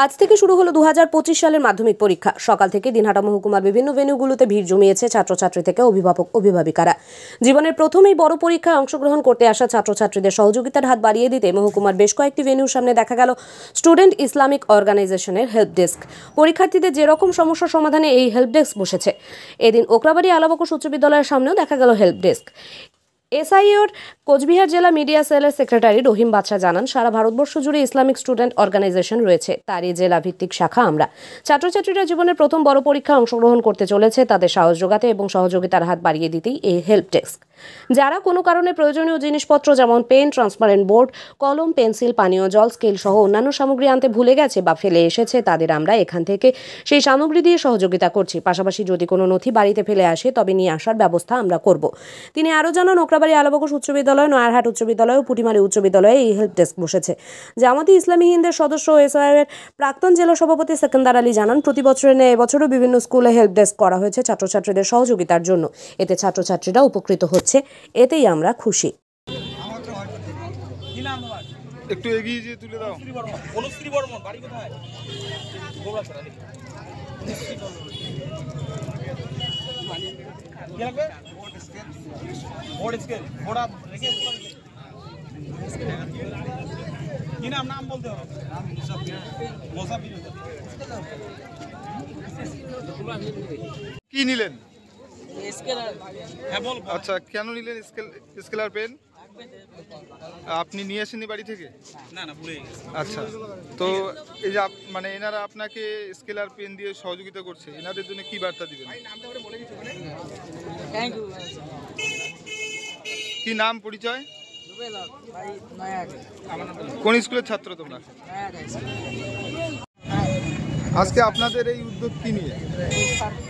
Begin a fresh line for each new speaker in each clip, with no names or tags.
আজ থেকে শুরু হলো 2025 সালের মাধ্যমিক পরীক্ষা। সকাল থেকে দিনহাটা মহকুমার বিভিন্ন ভেন্যুগুলোতে ভিড় জমিয়েছে ছাত্রছাত্রী থেকে অভিভাবক অভিভাবিকারা। জীবনের প্রথম এই বড় পরীক্ষায় অংশগ্রহণ করতে আসা ছাত্রছাত্রীদের সহযোগিতার হাত বাড়িয়ে দিতে মহকুমার বেশ কয়েকটি ভেন্যুর সামনে দেখা গেল স্টুডেন্ট ইসলামিক অর্গানাইজেশনের হেল্প ডেস্ক। পরীক্ষার্থীদের যেরকম সমস্যা সমাধানে এই হেল্প ডেস্ক বসেছে, এদিন ওকরাবাড়ি আলাবকুশ উচ্চ বিদ্যালয়ের সামনেও দেখা গেল হেল্প ডেস্ক। এসআইওর কোচবিহার জেলা মিডিয়া সেলের সেক্রেটারি রহিম বাদশা জানান, সারা ভারতবর্ষ জুড়ে ইসলামিক স্টুডেন্ট অর্গানাইজেশন রয়েছে, তারই জেলা ভিত্তিক শাখা আমরা। ছাত্রছাত্রীরা জীবনের প্রথম বড় পরীক্ষায় অংশগ্রহণ করতে চলেছে, তাদের সাহস যোগাতে এবং সহযোগিতার হাত বাড়িয়ে দিতেই এই হেল্প ডেস্ক। যারা কোনো কারণে প্রয়োজনীয় জিনিসপত্র যেমন পেন, ট্রান্সপারেন্ট বোর্ড, কলম, পেন্সিল, পানীয় জল, স্কেল সহ অন্যান্য সামগ্রী আনতে ভুলে গেছে বা ফেলে এসেছে, তাদের আমরা এখান থেকে সেই সামগ্রী দিয়ে সহযোগিতা করছি। পাশাপাশি যদি কোনো নথি বাড়িতে ফেলে আসে তবে নিয়ে আসার ব্যবস্থা আমরা করব। তিনি আরও জানান, ওকরাবাড়ি আলাবকুশ উচ্চ বিদ্যালয়, নয়ারহাট উচ্চ বিদ্যালয় ও পুটিমারি উচ্চ বিদ্যালয়ে এই হেল্প ডেস্ক বসেছে। জামাতি ইসলামী হিন্দের সদস্য এসআইওর প্রাক্তন জেলা সভাপতি সেকেন্দার আলী জানান, প্রতি বছরের ন্যায় এবছরও বিভিন্ন স্কুলে হেল্প ডেস্ক করা হয়েছে ছাত্রছাত্রীদের সহযোগিতার জন্য। এতে ছাত্রছাত্রীরা উপকৃত হচ্ছে, এতেই আমরা খুশি।
একটু এগিয়ে যে তুলে দাও।
অনুশ্রী বর্মন, বাড়ি কোথায়? কি লাগবে? বোর্ড স্কেল, বোর্ড আপ রেখে কি নাম বলতে হবে? মোসাফির।
কি নিলেন?
স্কেলার। হ্যাঁ বল।
আচ্ছা, কেন নিলেন স্কেলার পেন? আপনি নিয়ে আসেননি বাড়ি থেকে?
না ভুলে গেছি।
আচ্ছা, তো এই যে মানে এনারা আপনাকে স্কেলার পেন দিয়ে সহযোগিতা করছে, এনাদের জন্য কি বার্তা দিবেন?
Thank you.
কি নাম, পরিচয়? কোন স্কুলের ছাত্র তোমরা? আজকে আপনাদের এই উদ্যোগ কি নিয়ে?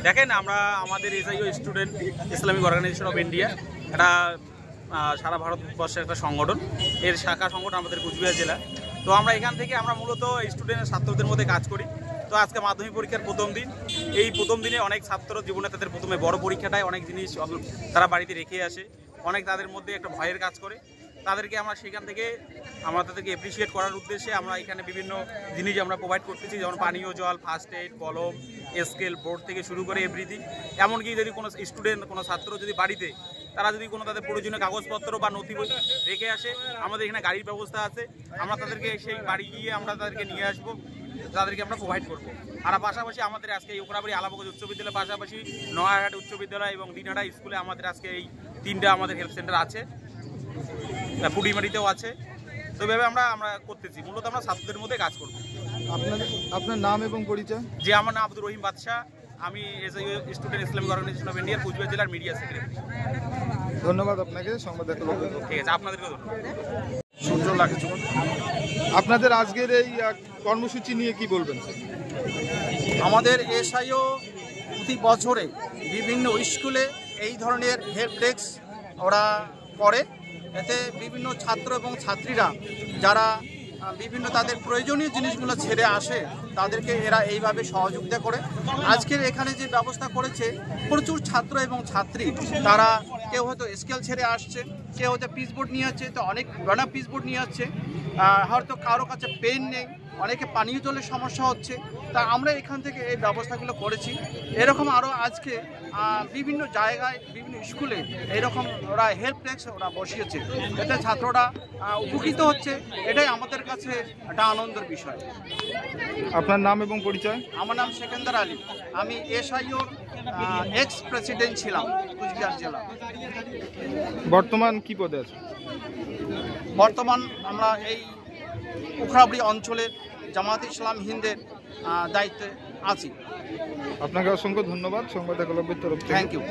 দেখেন, আমরা আমাদের SIO student Islamic organisation of India, এটা সারা ভারতবর্ষের একটা সংগঠন, এর শাখা সংগঠন আমাদের কোচবিহার জেলা। তো আমরা এখান থেকে আমরা মূলত স্টুডেন্টের ছাত্রদের মধ্যে কাজ করি। তো আজকে মাধ্যমিক পরীক্ষার প্রথম দিন। এই প্রথম দিনে অনেক ছাত্র জীবনে তাদের প্রথমে বড় পরীক্ষাটায় অনেক জিনিস তারা বাড়িতে রেখে আসে, অনেক তাদের মধ্যে একটা ভয়ের কাজ করে। তাদেরকে আমরা সেখান থেকে তাদেরকে অ্যাপ্রিসিয়েট করার উদ্দেশ্যে আমরা এখানে বিভিন্ন জিনিস আমরা প্রোভাইড করতেছি, যেমন পানীয় জল, ফার্স্ট এইড, কলম, স্কেল, বোর্ড থেকে শুরু করে এভরিথিং। এমনকি যদি কোনো স্টুডেন্ট, কোনো ছাত্র যদি বাড়িতে তারা যদি কোনো তাদের প্রয়োজনীয় কাগজপত্র বা নথি রেখে আসে, আমাদের এখানে গাড়ির ব্যবস্থা আছে, আমরা তাদেরকে সেই বাড়ি গিয়ে আমরা তাদেরকে নিয়ে আসবো, তাদেরকে আমরা প্রোভাইড করবো। আর পাশাপাশি আমাদের আজকে এই ওকরাবাড়ি আলাবকুশ উচ্চ বিদ্যালয়ের পাশাপাশি নয়ারহাট উচ্চ বিদ্যালয় এবং দিনহাটা স্কুলে আমাদের আজকে এই তিনটা আমাদের হেল্প সেন্টার আছে, পুটিমারিতেও আছে। তো এইভাবে আমরা করতেছি, মূলত আমরা ছাত্রদের মধ্যে কাজ করবো।
আপনার নাম এবং পরিচয়?
যে আমার নাম আব্দুর রহিম বাদশা, আমি এসআইও স্টুডেন্ট ইসলামিক অর্গানাইজেশন অফ ইন্ডিয়ার কোচবিহার জেলার মিডিয়া সেক্রেটারি।
ধন্যবাদ আপনাকে, সংবাদ দেখার জন্য।
ঠিক আছে, আপনাদেরকেও ধন্যবাদ।
সূর্য লাগে। আপনাদের আজকের এই কর্মসূচি নিয়ে কি বলবেন?
আমাদের এসআইও প্রতি বছরে বিভিন্ন স্কুলে এই ধরনের হেল্প ডেস্ক ওরা করে। এতে বিভিন্ন ছাত্র এবং ছাত্রীরা যারা বিভিন্ন তাদের প্রয়োজনীয় জিনিসগুলো ছেড়ে আসে, তাদেরকে এরা এইভাবে সহযোগিতা করে। আজকের এখানে যে ব্যবস্থা করেছে, প্রচুর ছাত্র এবং ছাত্রী, তারা কেউ হয়তো স্কেল ছেড়ে আসছে, কেউ হয়তো পিচবোর্ড নিয়ে আসছে, তো অনেক পুরানা পিচবোর্ড নিয়ে আসছে, হয়তো কারো কাছে পেন নেই, অনেকে পানীয় জলের সমস্যা হচ্ছে। তা আমরা এখান থেকে এই ব্যবস্থাগুলো করেছি। এরকম আরও আজকে বিভিন্ন জায়গায়, বিভিন্ন স্কুলে এরকম ওরা হেল্প ডেস্ক ওরা বসিয়েছে, এতে ছাত্ররা উপকৃত হচ্ছে। এটাই আমাদের কাছে একটা আনন্দের বিষয়।
আপনার নাম এবং পরিচয়?
আমার নাম সেকেন্দার আলী, আমি এসআইওর এক্স প্রেসিডেন্ট ছিলাম কোচবিহার জেলা।
বর্তমান কি পদে আছে?
বর্তমান আমরা এই ওকরাবাড়ি অঞ্চলের জামাত ইসলাম হিন্দের দায়িত্বে আছি।
আপনাকে অসংখ্য ধন্যবাদ সংবাদ একলব্যের তরফ থেকে।
Thank you.